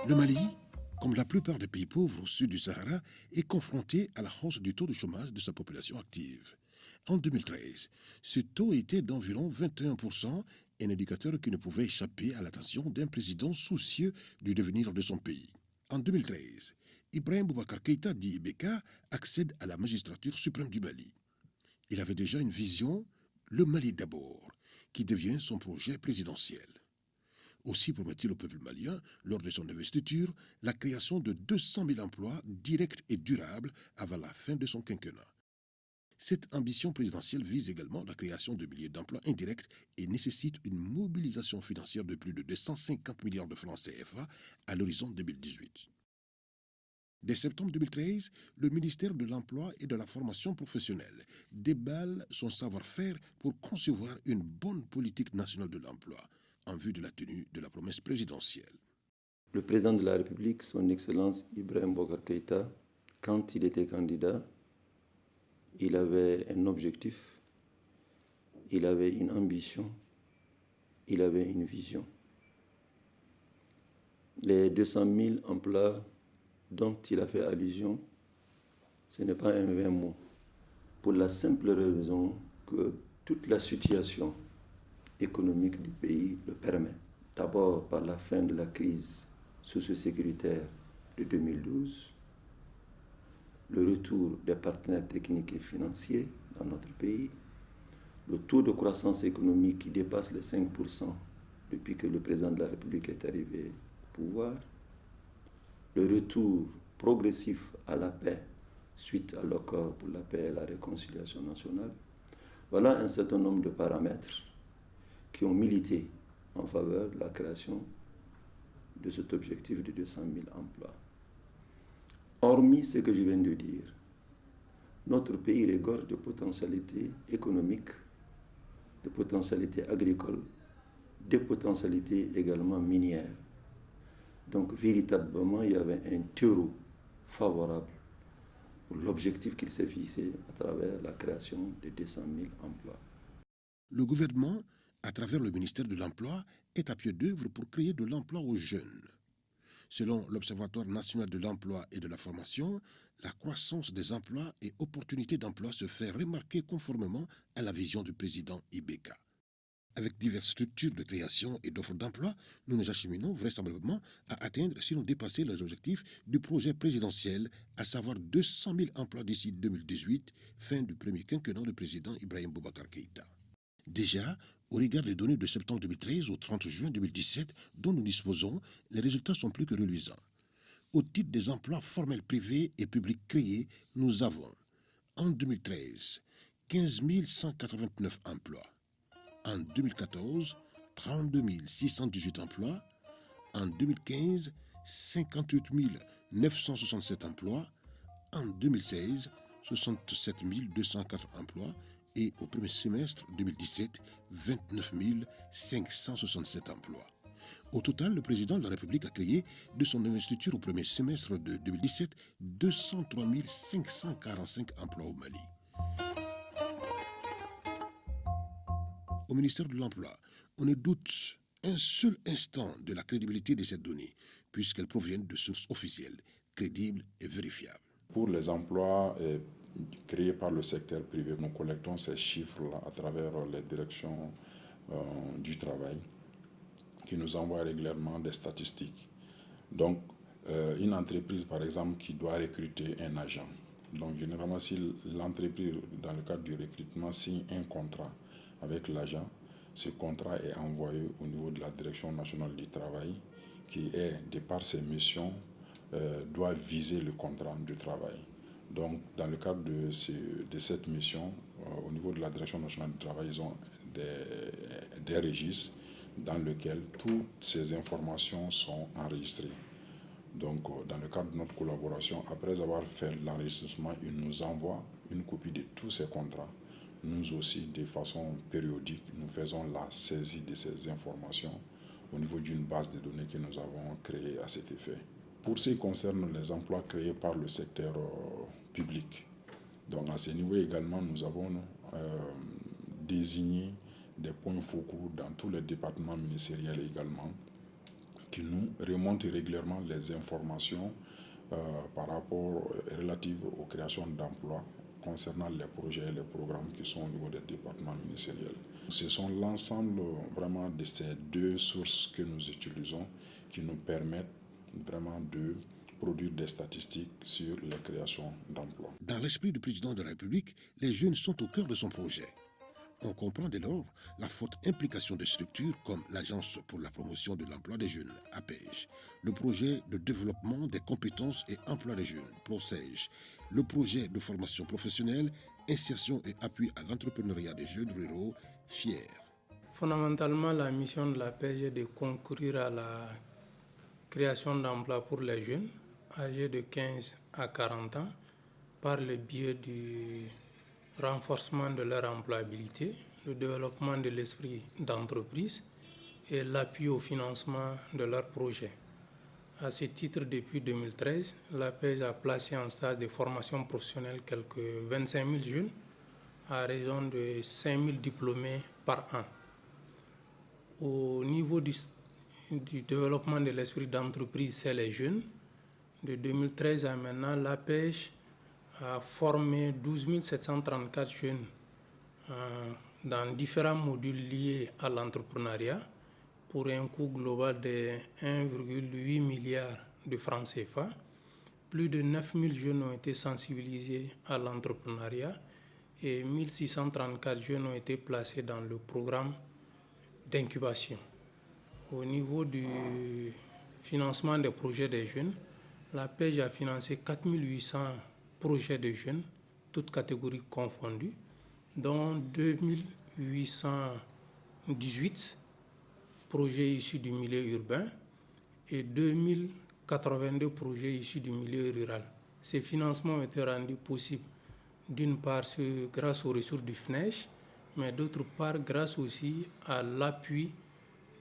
Le Mali, comme la plupart des pays pauvres au sud du Sahara, est confronté à la hausse du taux de chômage de sa population active. En 2013, ce taux était d'environ 21%, un indicateur qui ne pouvait échapper à l'attention d'un président soucieux du devenir de son pays. En 2013, Ibrahim Boubacar Keïta, dit Ibeka, accède à la magistrature suprême du Mali. Il avait déjà une vision, le Mali d'abord, qui devient son projet présidentiel. Aussi promet-il au peuple malien, lors de son investiture, la création de 200 000 emplois directs et durables avant la fin de son quinquennat. Cette ambition présidentielle vise également la création de milliers d'emplois indirects et nécessite une mobilisation financière de plus de 250 milliards de francs CFA à l'horizon 2018. Dès septembre 2013, le ministère de l'Emploi et de la Formation professionnelle déballe son savoir-faire pour concevoir une bonne politique nationale de l'emploi en vue de la tenue de la promesse présidentielle. Le président de la République, son Excellence Ibrahim Boubacar Keïta, quand il était candidat, il avait un objectif, il avait une ambition, il avait une vision. Les 200 000 emplois dont il a fait allusion, ce n'est pas un vain mot, pour la simple raison que toute la situation économique du pays le permet. D'abord par la fin de la crise socio-sécuritaire de 2012, le retour des partenaires techniques et financiers dans notre pays, le taux de croissance économique qui dépasse les 5% depuis que le président de la République est arrivé au pouvoir, le retour progressif à la paix suite à l'accord pour la paix et la réconciliation nationale. Voilà un certain nombre de paramètres qui ont milité en faveur de la création de cet objectif de 200 000 emplois. Hormis ce que je viens de dire, notre pays regorge de potentialités économiques, de potentialités agricoles, de potentialités également minières. Donc véritablement, il y avait un terreau favorable pour l'objectif qu'il s'est fixé à travers la création de 200 000 emplois. Le gouvernement, à travers le ministère de l'Emploi, est à pied d'œuvre pour créer de l'emploi aux jeunes. Selon l'Observatoire national de l'emploi et de la formation, la croissance des emplois et opportunités d'emploi se fait remarquer conformément à la vision du président Ibeka. Avec diverses structures de création et d'offres d'emploi, nous nous acheminons vraisemblablement à atteindre, sinon dépasser, les objectifs du projet présidentiel, à savoir 200 000 emplois d'ici 2018, fin du premier quinquennat du président Ibrahim Boubacar Keïta. Déjà, au regard des données de septembre 2013 au 30 juin 2017 dont nous disposons, les résultats sont plus que reluisants. Au titre des emplois formels privés et publics créés, nous avons, en 2013, 15 189 emplois. En 2014, 32 618 emplois. En 2015, 58 967 emplois. En 2016, 67 204 emplois. Et au premier semestre 2017, 29 567 emplois. Au total, le président de la République a créé, de son investiture au premier semestre de 2017, 203 545 emplois au Mali. Au ministère de l'Emploi, on ne doute un seul instant de la crédibilité de ces données, puisqu'elles proviennent de sources officielles, crédibles et vérifiables. Pour les emplois créés par le secteur privé, nous collectons ces chiffres-là à travers les directions du travail qui nous envoient régulièrement des statistiques. Donc, une entreprise, par exemple, qui doit recruter un agent. Donc, généralement, si l'entreprise, dans le cadre du recrutement, signe un contrat avec l'agent, ce contrat est envoyé au niveau de la Direction nationale du travail, qui est, de par ses missions, doit viser le contrat de travail. Donc, dans le cadre de cette mission, au niveau de la Direction nationale du travail, ils ont des registres dans lesquels toutes ces informations sont enregistrées. Donc, dans le cadre de notre collaboration, après avoir fait l'enregistrement, ils nous envoient une copie de tous ces contrats. Nous aussi, de façon périodique, nous faisons la saisie de ces informations au niveau d'une base de données que nous avons créée à cet effet. Pour ce qui concerne les emplois créés par le secteur public, donc à ce niveau également, nous avons désigné des points focaux dans tous les départements ministériels également qui nous remonte régulièrement les informations par rapport relatives aux créations d'emplois concernant les projets et les programmes qui sont au niveau des départements ministériels. Ce sont l'ensemble vraiment de ces deux sources que nous utilisons qui nous permettent vraiment de produire des statistiques sur les créations d'emplois. Dans l'esprit du président de la République, les jeunes sont au cœur de son projet. On comprend dès lors la forte implication de structures comme l'Agence pour la promotion de l'emploi des jeunes, APEJ, le projet de développement des compétences et emploi des jeunes, PROCEJ, le projet de formation professionnelle, insertion et appui à l'entrepreneuriat des jeunes ruraux, FIER. Fondamentalement, la mission de l'APEJ est de concourir à la création d'emplois pour les jeunes âgés de 15 à 40 ans par le biais du renforcement de leur employabilité, le développement de l'esprit d'entreprise et l'appui au financement de leurs projets. À ce titre, depuis 2013, l'APEJ a placé en stage de formation professionnelle quelques 25 000 jeunes à raison de 5 000 diplômés par an. Au niveau du développement de l'esprit d'entreprise, c'est les jeunes. De 2013 à maintenant, l'APEJ a formé 12 734 jeunes dans différents modules liés à l'entrepreneuriat pour un coût global de 1,8 milliard de francs CFA. Plus de 9 000 jeunes ont été sensibilisés à l'entrepreneuriat et 1 634 jeunes ont été placés dans le programme d'incubation. Au niveau du financement des projets des jeunes, l'APEJ a financé 4 800 projets de jeunes, toutes catégories confondues, dont 2 818 projets issus du milieu urbain et 2 082 projets issus du milieu rural. Ces financements ont été rendus possibles d'une part grâce aux ressources du FNEJ, mais d'autre part grâce aussi à l'appui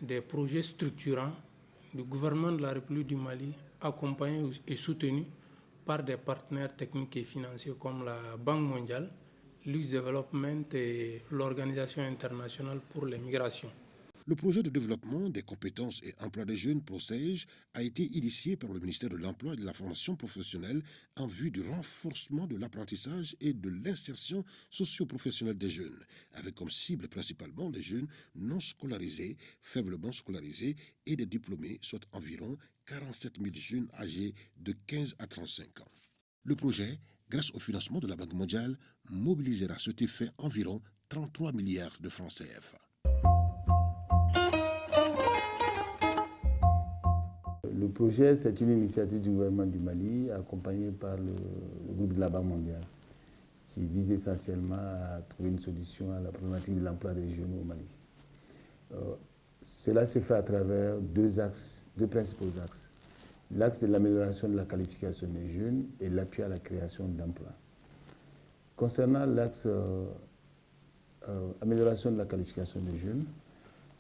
des projets structurants du gouvernement de la République du Mali, accompagnés et soutenus par des partenaires techniques et financiers comme la Banque mondiale, l'Ux Development et l'Organisation internationale pour les migrations. Le projet de développement des compétences et emploi des jeunes, PROCEJ, a été initié par le ministère de l'Emploi et de la formation professionnelle en vue du renforcement de l'apprentissage et de l'insertion socio-professionnelle des jeunes, avec comme cible principalement les jeunes non scolarisés, faiblement scolarisés et des diplômés, soit environ 47 000 jeunes âgés de 15 à 35 ans. Le projet, grâce au financement de la Banque mondiale, mobilisera à cet effet environ 33 milliards de francs CFA. Le projet, c'est une initiative du gouvernement du Mali, accompagnée par le groupe de la Banque mondiale, qui vise essentiellement à trouver une solution à la problématique de l'emploi des jeunes au Mali. Cela s'est fait à travers deux principaux axes. L'axe de l'amélioration de la qualification des jeunes et l'appui à la création d'emplois. Concernant l'axe amélioration de la qualification des jeunes,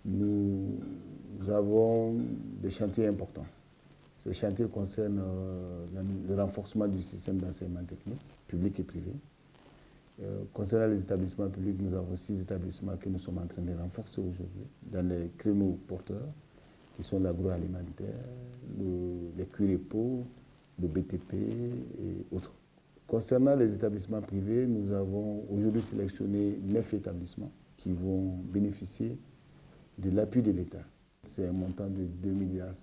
nous avons des chantiers importants. Ces chantiers concernent le renforcement du système d'enseignement technique, public et privé. Concernant les établissements publics, nous avons 6 établissements que nous sommes en train de renforcer aujourd'hui dans les créneaux porteurs, qui sont l'agroalimentaire, les cuirs et peaux, le BTP et autres. Concernant les établissements privés, nous avons aujourd'hui sélectionné 9 établissements qui vont bénéficier de l'appui de l'État. C'est un montant de 2,5 milliards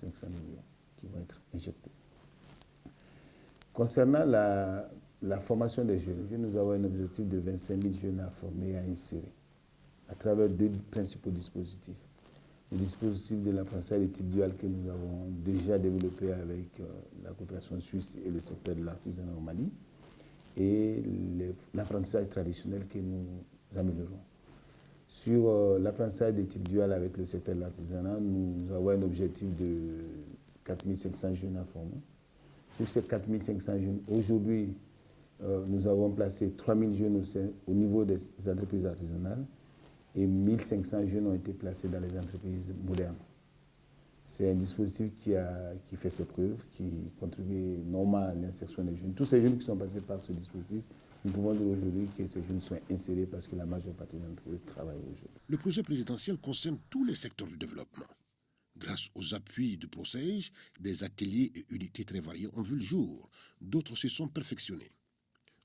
qui vont être injectés. Concernant la formation des jeunes, nous avons un objectif de 25 000 jeunes à former et à insérer à travers 2 principaux dispositifs. Le dispositif de l'apprentissage de type dual que nous avons déjà développé avec la coopération suisse et le secteur de l'artisanat au Mali, et l'apprentissage traditionnel que nous améliorons. Sur l'apprentissage de type dual avec le secteur de l'artisanat, nous avons un objectif de 4 500 jeunes à former. Sur ces 4 500 jeunes, aujourd'hui, nous avons placé 3 000 jeunes au niveau des entreprises artisanales et 1 500 jeunes ont été placés dans les entreprises modernes. C'est un dispositif qui fait ses preuves, qui contribue normalement à l'insertion des jeunes. Tous ces jeunes qui sont passés par ce dispositif, nous pouvons dire aujourd'hui que ces jeunes sont insérés parce que la majeure partie d'entre eux travaillent aujourd'hui. Le projet présidentiel concerne tous les secteurs du développement. Grâce aux appuis du ProSège, des ateliers et unités très variés ont vu le jour. D'autres se sont perfectionnés.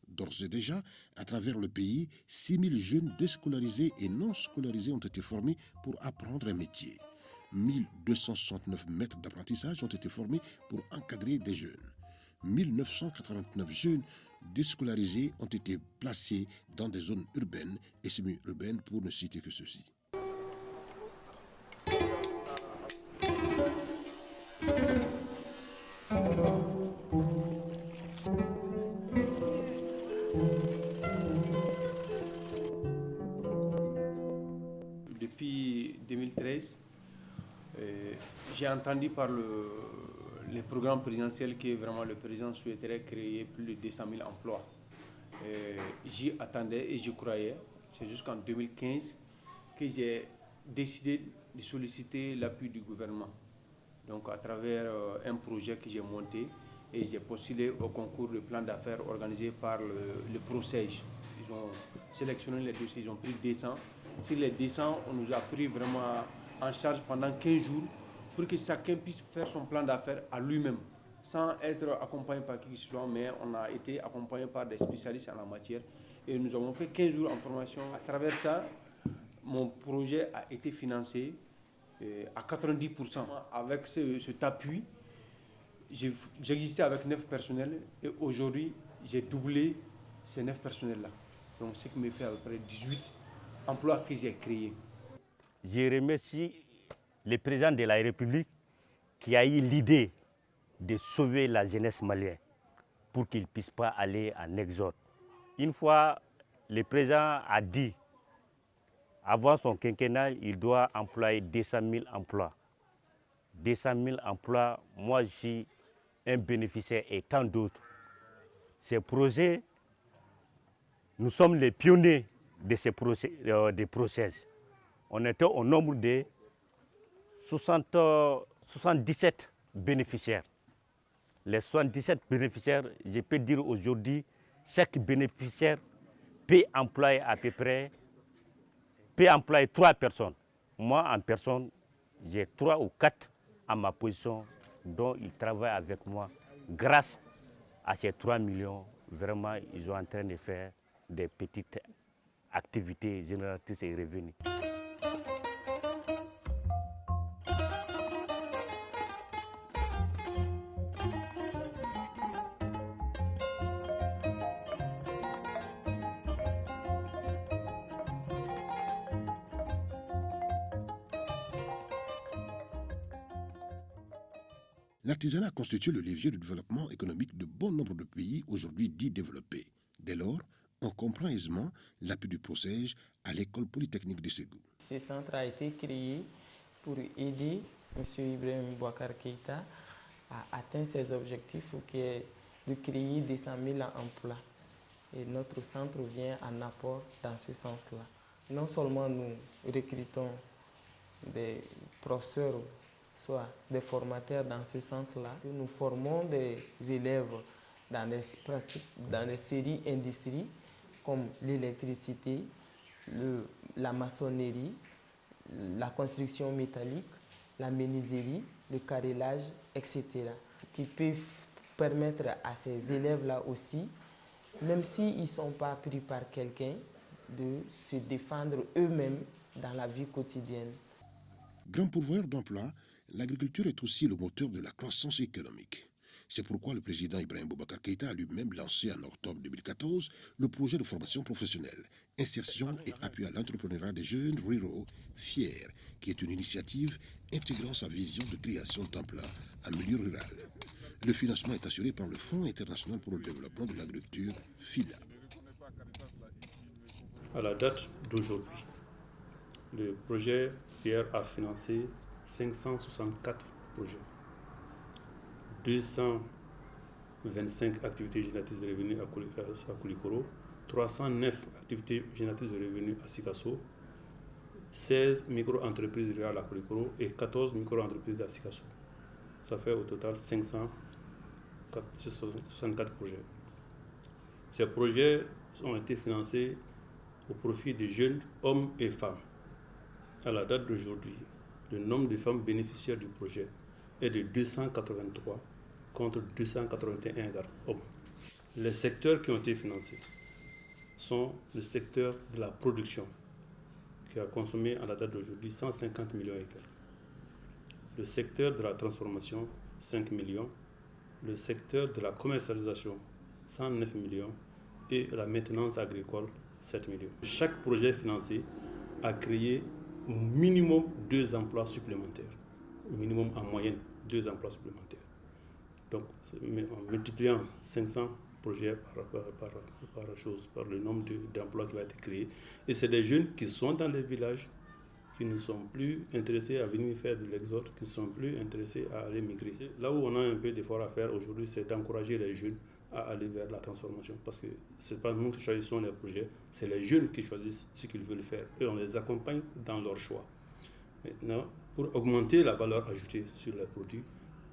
D'ores et déjà, à travers le pays, 6 000 jeunes déscolarisés et non scolarisés ont été formés pour apprendre un métier. 1 269 maîtres d'apprentissage ont été formés pour encadrer des jeunes. 1 989 jeunes déscolarisés ont été placés dans des zones urbaines et semi-urbaines pour ne citer que ceux-ci. Depuis 2013, j'ai entendu par les programmes présidentiels que vraiment le président souhaiterait créer plus de 200 000 emplois. J'y attendais et j'y croyais. C'est jusqu'en 2015 que j'ai décidé de solliciter l'appui du gouvernement. Donc à travers un projet que j'ai monté et j'ai postulé au concours de plan d'affaires organisé par le ProSège. Ils ont sélectionné les dossiers, ils ont pris 200. Sur les 200, on nous a pris vraiment en charge pendant 15 jours pour que chacun puisse faire son plan d'affaires à lui-même, sans être accompagné par qui que ce soit, mais on a été accompagné par des spécialistes en la matière. Et nous avons fait 15 jours en formation. À travers ça, mon projet a été financé à 90%. Avec cet appui, j'existais avec 9 personnels et aujourd'hui, j'ai doublé ces 9 personnels-là. Donc, ce qui me fait à peu près 18 emplois que j'ai créés. Je remercie le président de la République qui a eu l'idée de sauver la jeunesse malienne pour qu'il ne puisse pas aller en exode. Une fois, le président a dit, avant son quinquennat, il doit employer 200 000 emplois. 200 000 emplois, moi je suis un bénéficiaire et tant d'autres. Ces projets, nous sommes les pionniers de ces des process. On était au nombre de 77 bénéficiaires. Les 77 bénéficiaires, je peux dire aujourd'hui, chaque bénéficiaire peut employer à peu près 3 personnes. Moi, en personne, j'ai 3 ou 4 à ma position dont ils travaillent avec moi. Grâce à ces 3 millions, vraiment, ils sont en train de faire des petites activités génératrices et revenus. L'artisanat constitue le levier de développement économique de bon nombre de pays aujourd'hui dits développés. Dès lors, on comprend aisément l'appui du ProSège à l'école polytechnique de Ségou. Ce centre a été créé pour aider M. Ibrahim Boubacar Keïta à atteindre ses objectifs qui est de créer 200 000 emplois. Et notre centre vient en apport dans ce sens-là. Non seulement nous recrutons des professeurs, soit des formateurs dans ce centre-là, nous formons des élèves dans des séries industries comme l'électricité, la maçonnerie, la construction métallique, la menuiserie, le carrelage, etc. qui peuvent permettre à ces élèves-là aussi, même s'ils ne sont pas pris par quelqu'un, de se défendre eux-mêmes dans la vie quotidienne. Grand pourvoyeur d'emplois, l'agriculture est aussi le moteur de la croissance économique. C'est pourquoi le président Ibrahim Boubacar Keïta a lui-même lancé en octobre 2014 le projet de formation professionnelle, insertion et appui à l'entrepreneuriat des jeunes ruraux fiers, qui est une initiative intégrant sa vision de création d'emplois en milieu rural. Le financement est assuré par le Fonds international pour le développement de l'agriculture, FIDA. À la date d'aujourd'hui, le projet FIER a financé 564 projets, 225 activités génératrices de revenus à Koulikoro, 309 activités génératrices de revenus à Sikasso, 16 micro-entreprises rurales à Koulikoro et 14 micro-entreprises à Sikasso. Ça fait au total 564 projets. Ces projets ont été financés au profit des jeunes hommes et femmes. À la date d'aujourd'hui, le nombre de femmes bénéficiaires du projet est de 283 contre 281 hommes. Les secteurs qui ont été financés sont le secteur de la production, qui a consommé à la date d'aujourd'hui 150 millions et quelques. Le secteur de la transformation, 5 millions. Le secteur de la commercialisation, 109 millions. Et la maintenance agricole, 7 millions. Chaque projet financé a créé au minimum 2 emplois supplémentaires. Au minimum en moyenne 2 emplois supplémentaires. Donc en multipliant 500 projets par le nombre d'emplois qui va être créé. Et c'est des jeunes qui sont dans les villages, qui ne sont plus intéressés à venir faire de l'exode, qui ne sont plus intéressés à aller migrer. Là où on a un peu d'effort à faire aujourd'hui, c'est d'encourager les jeunes à aller vers la transformation. Parce que ce n'est pas nous qui choisissons les projets, c'est les jeunes qui choisissent ce qu'ils veulent faire. Et on les accompagne dans leur choix. Maintenant, pour augmenter la valeur ajoutée sur les produits,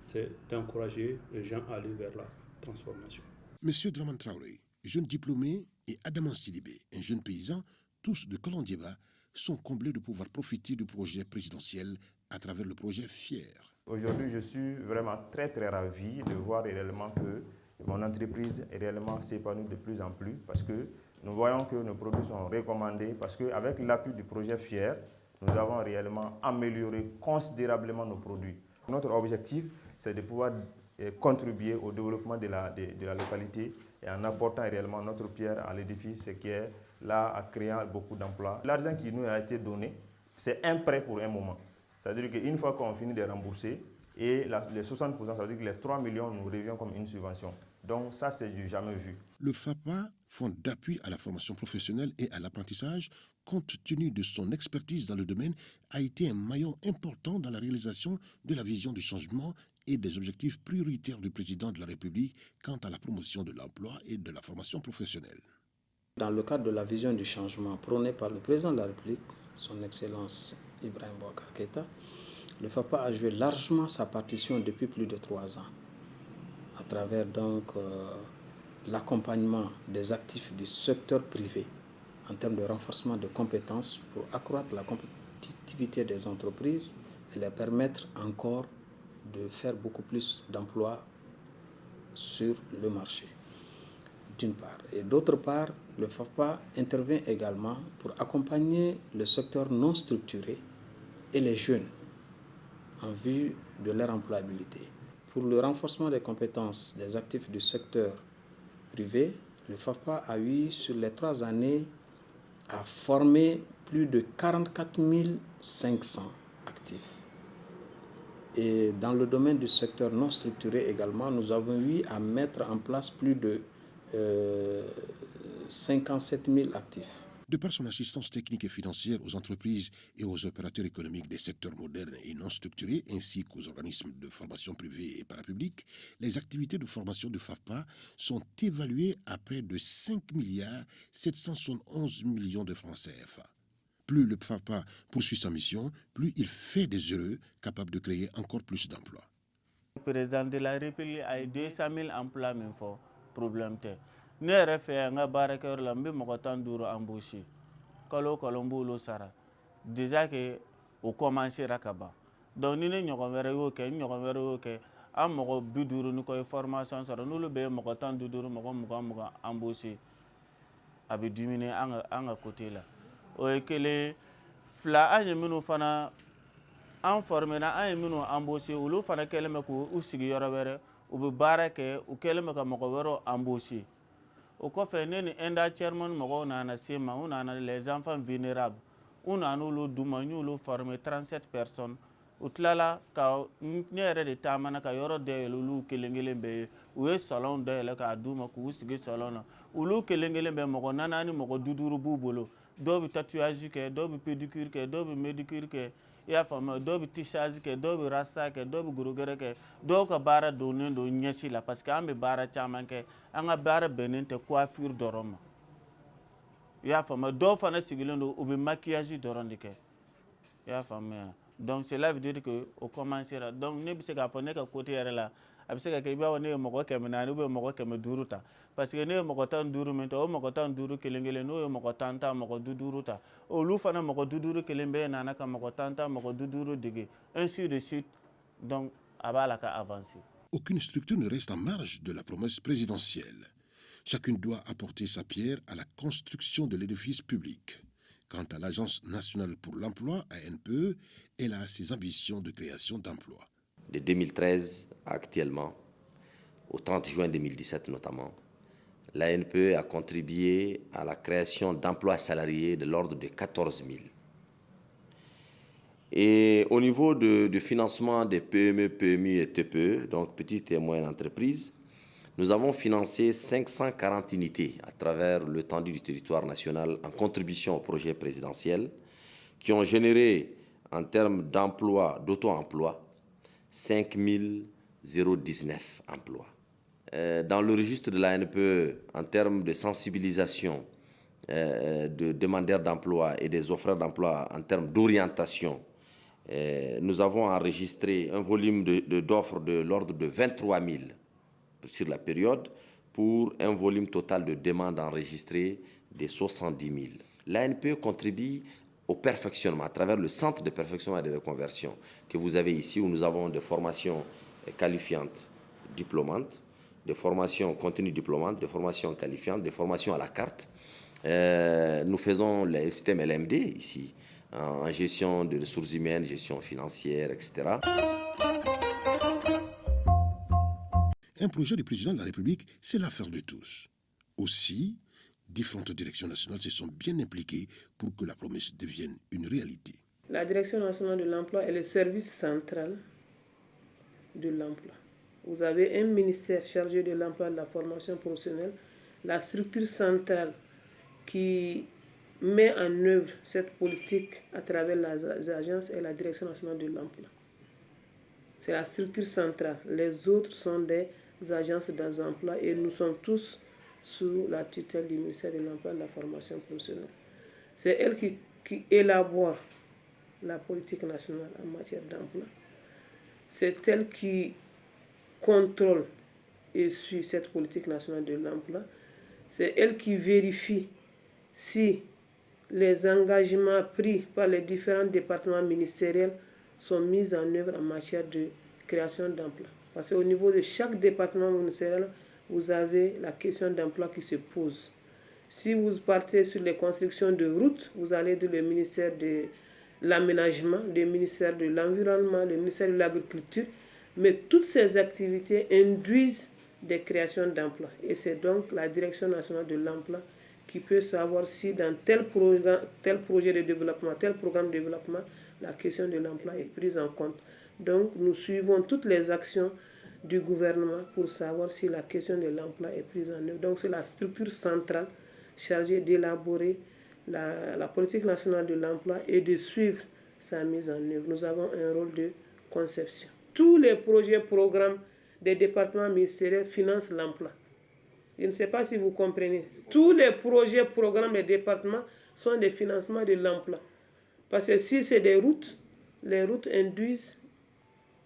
c'est d'encourager les gens à aller vers la transformation. Monsieur Draman Traoré, jeune diplômé, et Adaman Sidibé, un jeune paysan, tous de Kolandieba, sont comblés de pouvoir profiter du projet présidentiel à travers le projet FIER. Aujourd'hui, je suis vraiment très ravi de voir réellement que mon entreprise est réellement s'épanouie de plus en plus parce que nous voyons que nos produits sont recommandés parce qu'avec l'appui du projet FIER, nous avons réellement amélioré considérablement nos produits. Notre objectif, c'est de pouvoir contribuer au développement de la localité et en apportant réellement notre pierre à l'édifice qui est là à créer beaucoup d'emplois. L'argent qui nous a été donné, c'est un prêt pour un moment. C'est-à-dire qu'une fois qu'on finit de rembourser, et les 60%, ça veut dire que les 3 millions nous reviennent comme une subvention. Donc ça, c'est du jamais vu. Le FAPA, Fonds d'appui à la formation professionnelle et à l'apprentissage, compte tenu de son expertise dans le domaine, a été un maillon important dans la réalisation de la vision du changement et des objectifs prioritaires du président de la République quant à la promotion de l'emploi et de la formation professionnelle. Dans le cadre de la vision du changement prônée par le président de la République, son Excellence Ibrahim Boubacar Keïta, le FAPA a joué largement sa partition depuis plus de 3 ans, à travers donc l'accompagnement des actifs du secteur privé en termes de renforcement de compétences pour accroître la compétitivité des entreprises et les permettre encore de faire beaucoup plus d'emplois sur le marché, d'une part. Et d'autre part, le FAPA intervient également pour accompagner le secteur non structuré et les jeunes en vue de leur employabilité. Pour le renforcement des compétences des actifs du secteur privé, le FAPA a eu, sur les 3 années, à former plus de 44 500 actifs. Et dans le domaine du secteur non structuré également, nous avons eu à mettre en place plus de 57 000 actifs. De par son assistance technique et financière aux entreprises et aux opérateurs économiques des secteurs modernes et non structurés, ainsi qu'aux organismes de formation privés et parapublics, les activités de formation de FAPA sont évaluées à près de 5 771 millions de francs CFA. Plus le FAPA poursuit sa mission, plus il fait des heureux capables de créer encore plus d'emplois. Le président de la République a 200 000 emplois, mais il faut problème. Ne yɛrɛ fɛ yan ka baarakɛyɔrɔ la n bɛ mɔgɔ 15 embauché kalo n b'olu sara déjà que o commencera ka ban donc ni ne ɲɔgɔn wɛrɛ y'o kɛ n ɲɔgɔn wɛrɛ y'o kɛ an mɔgɔ 50 ni kɔ ye formation sɔrɔ n'olu bɛ mɔgɔ 15 mɔgɔ 20 embauché a bɛ diminuer an ka côté la o ye kelen fila an ye minnu fana an formera an ye minnu embauché olu fana kɛlen bɛ k'u sigi yɔrɔ wɛrɛ u bɛ baara kɛ u kɛlen bɛ ka mɔgɔ wɛrɛw embauché. Au kɔfɛ ne ni ENDA chairman mɔgɔw nana se ma u nana les enfants vulnérables u nana olu d'u ma n y'olu formé 37 personnes u tilala ka ne yɛrɛ de taamana ka yɔrɔ dayɛlɛ olu kelen kelen bɛɛ ye u ye salon dayɛlɛ k'a d'u ma k'u sigi salon na olu kelen kelen bɛɛ mɔgɔ 4 ni mɔgɔ 5 b'u bolo dɔw bɛ tatouage kɛ dɔw bɛ pédicure kɛ dɔw bɛ médicure kɛ i y'a faamu dɔw bɛ tissage kɛ dɔw bɛ rasta kɛ dɔw bɛ gorogɛrɛ kɛ dɔw ka baara donnen don ɲɛsi la parce que an bɛ baara caman kɛ an ka baara bɛnnen tɛ coiffure dɔrɔn ma i y'a faamu dɔw fana sigilen don u bɛ maquillage dɔrɔn de kɛ i y'a faamuya donc cela veut dire que o commencera donc ne bɛ se k'a fɔ ne ka côté yɛrɛ la a bɛ se ka kɛ i b'a fɔ ne ye mɔgɔ 400 ou mɔgɔ 500 ta parce que ne ye mɔgɔ 15 min ta o mɔgɔ 15 kelen kelen n'o ye mɔgɔ 10 ta mɔgɔ 50 ta olu fana mɔgɔ 50 kelen bɛɛ nana ka mɔgɔ 10 ta mɔgɔ 50 dege ainsi de suite donc a b'a la ka avancer. Aucune structure ne reste en marge de la promesse présidentielle. Chacune doit apporter sa pierre à la construction de l'édifice public. Quant à l'Agence nationale pour l'emploi, ANPE, elle a ses ambitions de création d'emplois. De 2013 à actuellement, au 30 juin 2017 notamment, l'ANPE a contribué à la création d'emplois salariés de l'ordre de 14 000. Et au niveau du financement des PME, PMI et TPE, donc petites et moyennes entreprises, nous avons financé 540 unités à travers l'étendue du territoire national en contribution au projet présidentiel qui ont généré en termes d'emploi, d'auto-emploi, 5 019 emplois. Dans le registre de l'ANPE, en termes de sensibilisation de demandeurs d'emploi et des offreurs d'emploi en termes d'orientation, nous avons enregistré un volume d'offres de l'ordre de 23 000 sur la période pour un volume total de demandes enregistrées de 70 000. L'ANPE contribue au perfectionnement à travers le centre de perfectionnement et de reconversion que vous avez ici où nous avons des formations qualifiantes diplômantes, des formations continues diplômantes, des formations qualifiantes, des formations à la carte. Nous faisons le système LMD ici, en gestion de ressources humaines, gestion financière, etc. Un projet du président de la République, c'est l'affaire de tous. Aussi, différentes directions nationales se sont bien impliquées pour que la promesse devienne une réalité. La Direction nationale de l'emploi est le service central de l'emploi. Vous avez un ministère chargé de l'emploi et de la formation professionnelle, la structure centrale qui met en œuvre cette politique à travers les agences et la Direction nationale de l'emploi. C'est la structure centrale. Les autres sont des agences d'emploi et nous sommes tous sous la tutelle du ministère de l'Emploi et de la formation professionnelle. C'est elle qui élabore la politique nationale en matière d'emploi. C'est elle qui contrôle et suit cette politique nationale de l'emploi. C'est elle qui vérifie si les engagements pris par les différents départements ministériels sont mis en œuvre en matière de création d'emplois. Parce qu'au niveau de chaque département ministériel, vous avez la question d'emploi qui se pose. Si vous partez sur les constructions de routes, vous allez de le ministère de l'aménagement, le ministère de l'environnement, le ministère de l'agriculture. Mais toutes ces activités induisent des créations d'emplois. Et c'est donc la Direction nationale de l'emploi qui peut savoir si dans tel projet de développement, tel programme de développement, la question de l'emploi est prise en compte. Donc nous suivons toutes les actions du gouvernement pour savoir si la question de l'emploi est prise en œuvre. Donc c'est la structure centrale chargée d'élaborer la politique nationale de l'emploi et de suivre sa mise en œuvre. Nous avons un rôle de conception. Tous les projets, programmes des départements ministériels financent l'emploi. Je ne sais pas si vous comprenez. Tous les projets, programmes des départements sont des financements de l'emploi. Parce que si c'est des routes, les routes induisent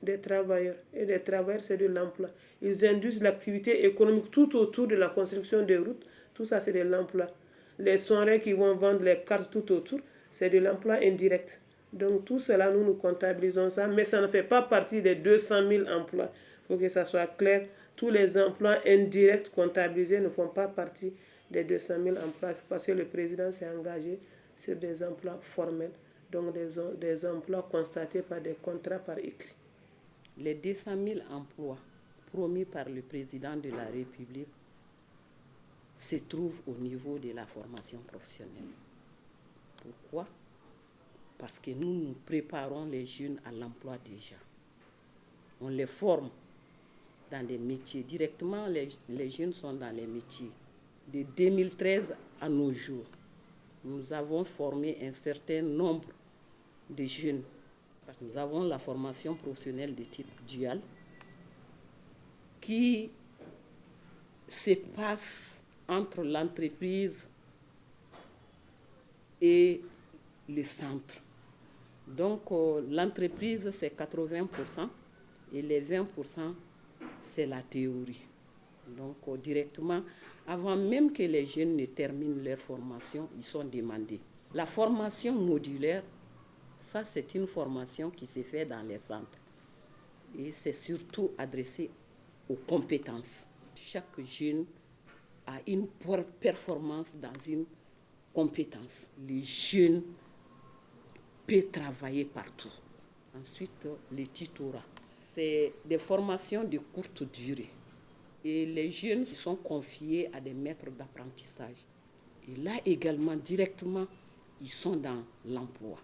des travailleurs. Et des travailleurs, c'est de l'emploi. Ils induisent l'activité économique tout autour de la construction des routes. Tout ça, c'est de l'emploi. Les sonneries qui vont vendre les cartes tout autour, c'est de l'emploi indirect. Donc tout cela, nous comptabilisons ça, mais ça ne fait pas partie des 200 000 emplois. Il faut que ça soit clair. Tous les emplois indirects comptabilisés ne font pas partie des 200 000 emplois parce que le président s'est engagé sur des emplois formels, donc des emplois constatés par des contrats par écrit. Les 200 000 emplois promis par le président de la République se trouvent au niveau de la formation professionnelle. Pourquoi? Parce que nous préparons les jeunes à l'emploi déjà. On les forme dans des métiers. Directement, les jeunes sont dans les métiers. De 2013 à nos jours, nous avons formé un certain nombre de jeunes. Parce que nous avons la formation professionnelle de type dual qui se passe entre l'entreprise et le centre. Donc l'entreprise, c'est 80% et les 20%, c'est la théorie. Donc directement, avant même que les jeunes ne terminent leur formation, ils sont demandés. La formation modulaire, ça c'est une formation qui se fait dans les centres. Et c'est surtout adressé aux compétences. Chaque jeune a une performance dans une compétence. Les jeunes peuvent travailler partout. Ensuite, les tutorats. C'est des formations de courte durée. Et les jeunes sont confiés à des maîtres d'apprentissage. Et là également, directement, ils sont dans l'emploi.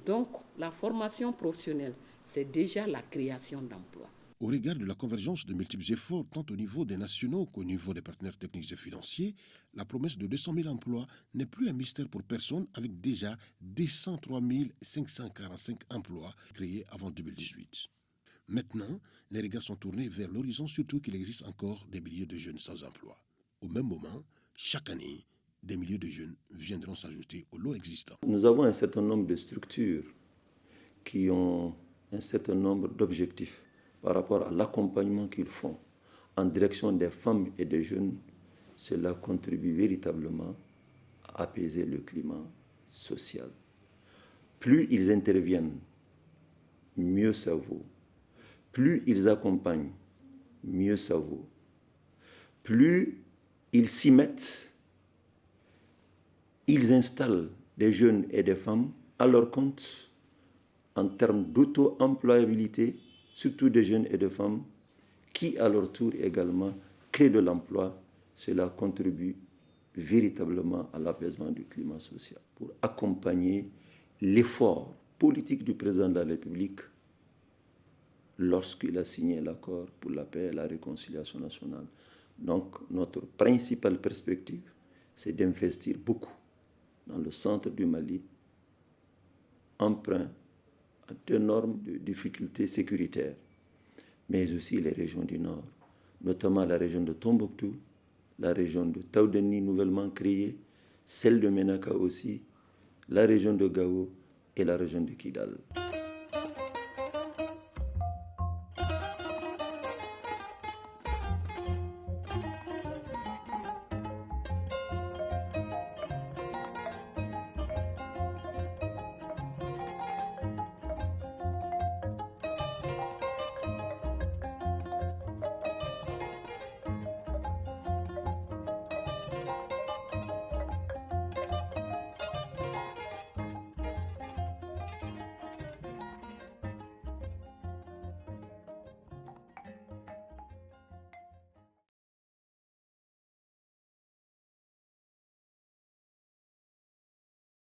Donc, la formation professionnelle, c'est déjà la création d'emplois. Au regard de la convergence de multiples efforts, tant au niveau des nationaux qu'au niveau des partenaires techniques et financiers, la promesse de 200 000 emplois n'est plus un mystère pour personne, avec déjà 203 545 emplois créés avant 2018. Maintenant, les regards sont tournés vers l'horizon, surtout qu'il existe encore des milliers de jeunes sans emploi. Au même moment, chaque année, des milliers de jeunes viendront s'ajouter au lot existant. Nous avons un certain nombre de structures qui ont un certain nombre d'objectifs par rapport à l'accompagnement qu'ils font en direction des femmes et des jeunes. Cela contribue véritablement à apaiser le climat social. Plus ils interviennent, mieux ça vaut. Plus ils accompagnent, mieux ça vaut. Plus ils s'y mettent, ils installent des jeunes et des femmes à leur compte en termes d'auto-employabilité, surtout des jeunes et des femmes qui, à leur tour également, créent de l'emploi. Cela contribue véritablement à l'apaisement du climat social pour accompagner l'effort politique du président de la République lorsqu'il a signé l'accord pour la paix et la réconciliation nationale. Donc, notre principale perspective, c'est d'investir beaucoup dans le centre du Mali, empreint à d'énormes difficultés sécuritaires, mais aussi les régions du Nord, notamment la région de Tombouctou, la région de Taoudeni nouvellement créée, celle de Ménaka aussi, la région de Gao et la région de Kidal.